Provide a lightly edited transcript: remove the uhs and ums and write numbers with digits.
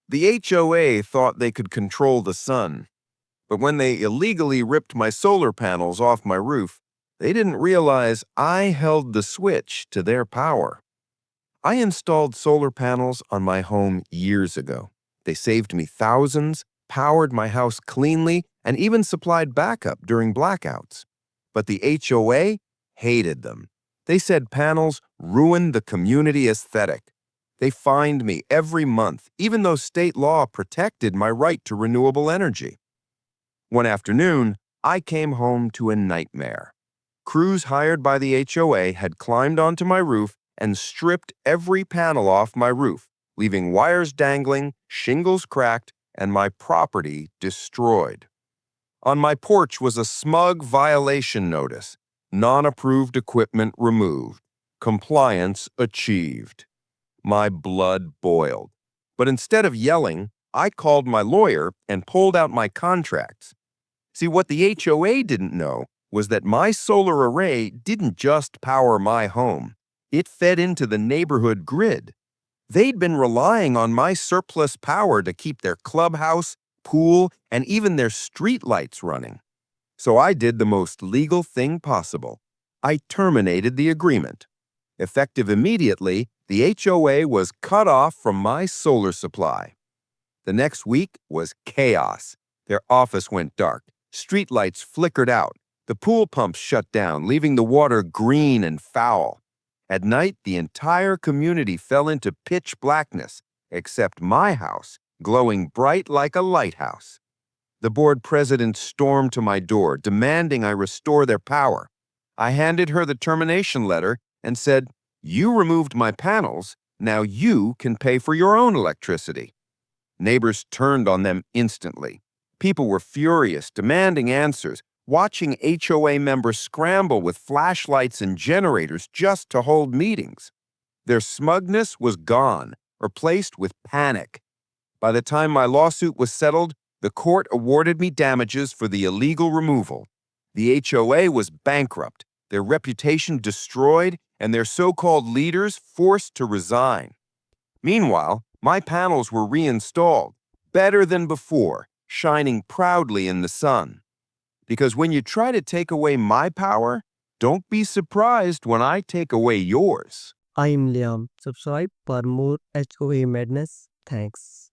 The HOA thought they could control the sun, but when they illegally ripped my solar panels off my roof, they didn't realize I held the switch to their power. I installed solar panels on my home years ago. They saved me thousands, powered my house cleanly, and even supplied backup during blackouts. But the HOA hated them. They said panels ruined the community aesthetic. They fined me every month, even though state law protected my right to renewable energy. One afternoon, I came home to a nightmare. Crews hired by the HOA had climbed onto my roof and stripped every panel off my roof, leaving wires dangling, shingles cracked, and my property destroyed. On my porch was a smug violation notice: non-approved equipment removed. Compliance achieved. My blood boiled. But instead of yelling, I called my lawyer and pulled out my contracts. See, what the HOA didn't know was that my solar array didn't just power my home. It fed into the neighborhood grid. They'd been relying on my surplus power to keep their clubhouse, pool, and even their streetlights running. So I did the most legal thing possible. I terminated the agreement. Effective immediately, the HOA was cut off from my solar supply. The next week was chaos. Their office went dark. Streetlights flickered out. The pool pumps shut down, leaving the water green and foul. At night, the entire community fell into pitch blackness, except my house, glowing bright like a lighthouse. The board president stormed to my door, demanding I restore their power. I handed her the termination letter and said, "You removed my panels, now you can pay for your own electricity." Neighbors turned on them instantly. People were furious, demanding answers, watching HOA members scramble with flashlights and generators just to hold meetings. Their smugness was gone, replaced with panic. By the time my lawsuit was settled, the court awarded me damages for the illegal removal. The HOA was bankrupt, their reputation destroyed, and their so-called leaders forced to resign. Meanwhile, my panels were reinstalled, better than before, shining proudly in the sun. Because when you try to take away my power, don't be surprised when I take away yours. I am Liam. Subscribe for more HOA madness. Thanks.